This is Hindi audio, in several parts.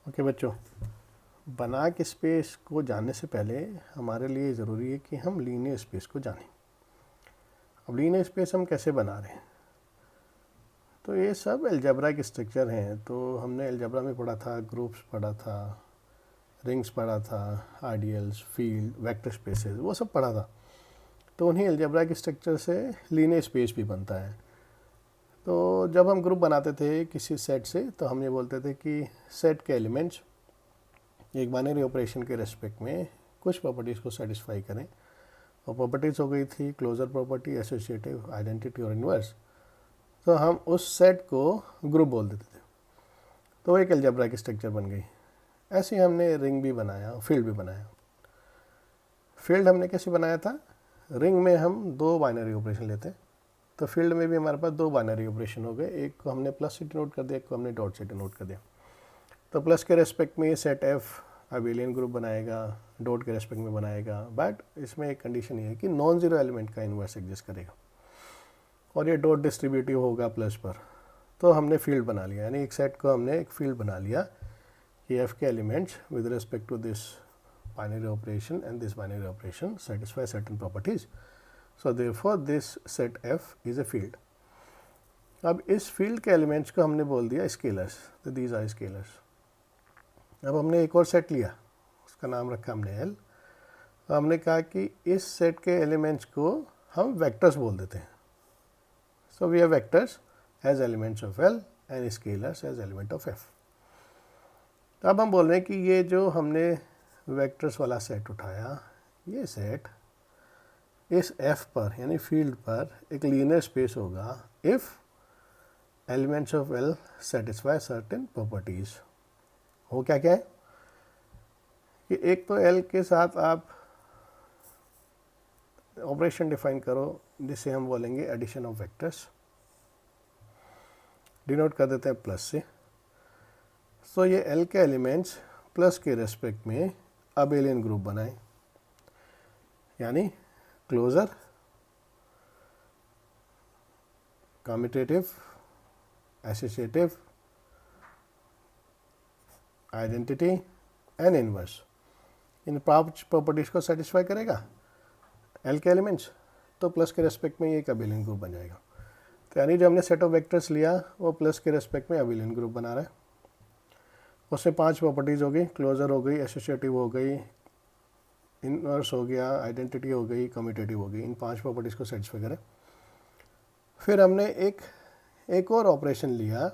ओके बच्चों, बना के स्पेस को जानने से पहले हमारे लिए ज़रूरी है कि हम लीनियर स्पेस को जानें। अब लीनियर स्पेस हम कैसे बना रहे हैं, तो ये सब अलजेब्रा के स्ट्रक्चर हैं। तो हमने अलजेब्रा में पढ़ा था, ग्रुप्स पढ़ा था, रिंग्स पढ़ा था, आइडियल्स, फील्ड, वेक्टर स्पेसेस, वो सब पढ़ा था। तो उन्हीं अलजेब्रा के स्ट्रक्चर से लीनियर स्पेस भी बनता है। तो जब हम ग्रुप बनाते थे किसी सेट से, तो हम ये बोलते थे कि सेट के एलिमेंट्स एक बाइनरी ऑपरेशन के रेस्पेक्ट में कुछ प्रॉपर्टीज़ को सेटिस्फाई करें। और प्रॉपर्टीज़ हो गई थी क्लोजर प्रॉपर्टी, एसोसिएटिव, आइडेंटिटी और इन्वर्स। तो हम उस सेट को ग्रुप बोल देते थे। तो एक अलजेब्रा की स्ट्रक्चर बन गई। ऐसे ही हमने रिंग भी बनाया, फील्ड भी बनाया। फील्ड हमने कैसे बनाया था? रिंग में हम दो बाइनरी ऑपरेशन लेते हैं, तो फील्ड में भी हमारे पास दो बाइनरी ऑपरेशन हो गए। एक को हमने प्लस से डिनोट कर दिया, एक को हमने डॉट से डिनोट कर दिया। तो प्लस के रेस्पेक्ट में सेट एफ अबेलियन ग्रुप बनाएगा, डॉट के रेस्पेक्ट में बनाएगा, बट इसमें एक कंडीशन ये है कि नॉन जीरो एलिमेंट का इन्वर्स एग्जिस्ट करेगा और ये डॉट डिस्ट्रीब्यूटिव होगा प्लस पर। तो हमने फील्ड बना लिया, यानी एक सेट को हमने एक फील्ड बना लिया कि एफ के elements with respect to this binary operation and this binary operation satisfy certain properties. So therefore this set F is a field. अब इस फील्ड के एलिमेंट्स को हमने बोल दिया स्केलर्स, तो दीज आर स्केलर्स। अब हमने एक और सेट लिया, उसका नाम रखा हमने एल। हमने कहा कि इस सेट के एलिमेंट्स को हम वेक्टर्स बोल देते हैं। So we have vectors as elements of L and scalars as element of F. अब हम बोल रहे हैं कि ये जो हमने वेक्टर्स वाला सेट उठाया, ये सेट इस एफ पर यानी फील्ड पर एक लीनियर स्पेस होगा if elements of L satisfy certain properties. वो क्या क्या है कि एक तो एल के साथ आप ऑपरेशन डिफाइन करो जिसे हम बोलेंगे एडिशन ऑफ वेक्टर्स, डिनोट कर देते हैं प्लस से। सो ये एल के एलिमेंट्स प्लस के रेस्पेक्ट में अबेलियन ग्रुप बनाएं, यानी closure, commutative, associative, identity and inverse. इन पांच प्रॉपर्टीज़ को सेटिस्फाई करेगा एल के एलिमेंट्स, तो प्लस के रेस्पेक्ट में ये एक अबेलियन ग्रुप बन जाएगा। तो यानी जो हमने सेट ऑफ वेक्टर्स लिया वो प्लस के रेस्पेक्ट में अबेलियन ग्रुप बना रहा है। उसमें पांच प्रॉपर्टीज़ हो गई, क्लोजर हो गई, एसोसिएटिव हो गई, इन्वर्स हो गया, आइडेंटिटी हो गई, कम्यूटेटिव हो गई। इन पांच प्रॉपर्टीज़ को सेटिस्फाई करें। फिर हमने एक और ऑपरेशन लिया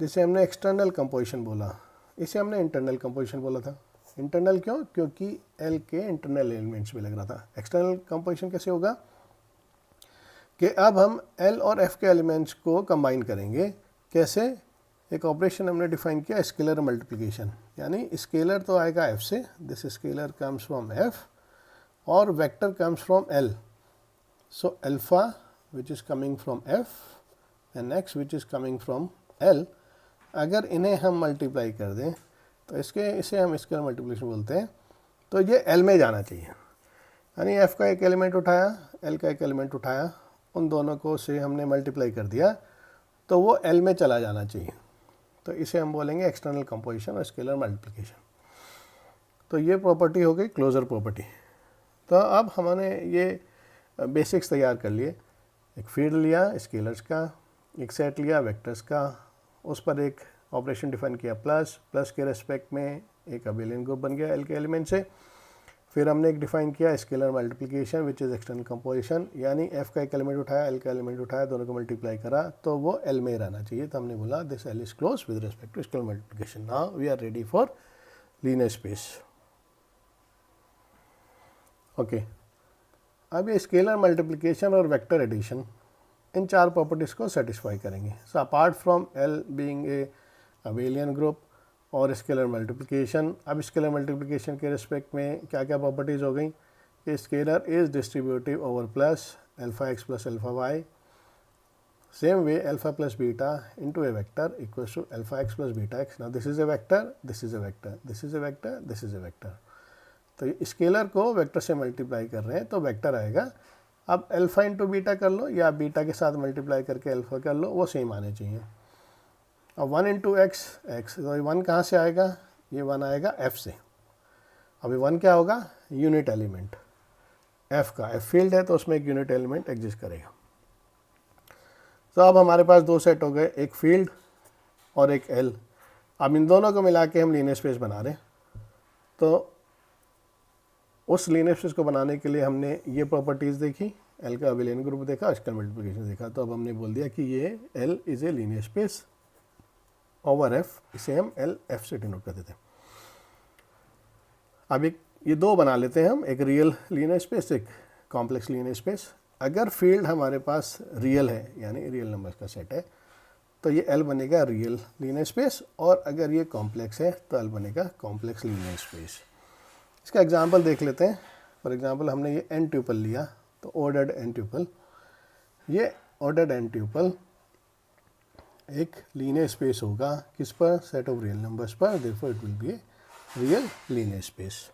जिसे हमने एक्सटर्नल कंपोजिशन बोला। इसे हमने इंटरनल कंपोजिशन बोला था। इंटरनल क्यों? क्योंकि एल के इंटरनल एलिमेंट्स में लग रहा था। एक्सटर्नल कंपोजिशन कैसे होगा कि अब हम एल और एफ के एलिमेंट्स को कंबाइन करेंगे। कैसे? एक ऑपरेशन हमने डिफाइन किया, स्केलर मल्टीप्लिकेशन, यानी स्केलर तो आएगा एफ से, this scalar comes from F और vector comes from L. So alpha which is coming from F and x which is coming from L, अगर इन्हें हम मल्टीप्लाई कर दें तो इसे हम स्केलर मल्टीप्लिकेशन बोलते हैं। तो ये एल में जाना चाहिए, यानी एफ का एक एलिमेंट उठाया, एल का एक एलिमेंट उठाया, उन दोनों को से हमने मल्टीप्लाई कर दिया तो वो एल में चला जाना चाहिए। तो इसे हम बोलेंगे एक्सटर्नल कंपोजिशन और स्केलर मल्टीप्लिकेशन। तो ये प्रॉपर्टी हो गई क्लोजर प्रॉपर्टी। तो अब हमने ये बेसिक्स तैयार कर लिए। एक फील्ड लिया स्केलर्स का, एक सेट लिया वेक्टर्स का, उस पर एक ऑपरेशन डिफाइन किया प्लस के रेस्पेक्ट में एक अबेलियन ग्रुप बन गया एल के एलिमेंट से। फिर हमने एक डिफाइन किया scalar multiplication which is external composition, यानी एफ का एक एलिमेंट उठाया, एल का एलिमेंट उठाया, दोनों को मल्टीप्लाई करा तो वो एल में रहना चाहिए। तो हमने बोला this L is close with respect to scalar multiplication. Now we are ready for linear space. Okay, अब ये स्केलर मल्टीप्लिकेशन और वेक्टर एडिशन इन चार प्रॉपर्टीज़ को सेटिस्फाई करेंगे। So apart from L being a abelian group और स्केलर मल्टीप्लिकेशन, अब स्केलर मल्टीप्लिकेशन के रिस्पेक्ट में क्या क्या प्रॉपर्टीज़ हो गई कि scalar is distributive over plus alpha X plus alpha Y. Same way alpha plus beta into a vector equals to alpha X plus beta X. Now this is a vector, this is a vector, this is a vector, this is a vector. तो स्केलर को वेक्टर से मल्टीप्लाई कर रहे हैं तो वेक्टर आएगा। अब अल्फा इंटू बीटा कर लो या बीटा के साथ मल्टीप्लाई करके अल्फा कर लो, वो सेम आने चाहिए। अब 1 इंटू एक्स, तो ये 1 कहाँ से आएगा, ये 1 आएगा एफ से। अभी 1 क्या होगा, यूनिट एलिमेंट एफ का, एफ फील्ड है तो उसमें एक यूनिट एलिमेंट एग्जिस्ट करेगा। तो अब हमारे पास दो सेट हो गए, एक फील्ड और एक एल। अब इन दोनों को मिला के हम लीनियर स्पेस बना रहे हैं। तो उस लीनियर स्पेस को बनाने के लिए हमने ये प्रॉपर्टीज़ देखी, एल का अबेलियन ग्रुप देखा, स्केलर मल्टीप्लिकेशन देखा। तो अब हमने बोल दिया कि ये L is a linear space over F, इसे हम एल एफ से डिनोट करते थे। अब एक ये दो बना लेते हैं हम, एक रियल लीनियर स्पेस, एक कॉम्प्लेक्स लीनियर स्पेस। अगर फील्ड हमारे पास रियल है, यानी रियल नंबर्स का सेट है, तो ये एल बनेगा रियल लीनियर स्पेस, और अगर ये कॉम्प्लेक्स है तो एल बनेगा कॉम्प्लेक्स लीनियर स्पेस। इसका एग्जांपल देख लेते हैं। फॉर एग्जांपल हमने ये एन ट्यूपल लिया, तो ऑर्डर्ड एन ट्यूपल, ये ऑर्डर्ड एन ट्यूपल एक लीनियर स्पेस होगा किस पर, सेट ऑफ रियल नंबर्स पर, therefore it will be a real linear space.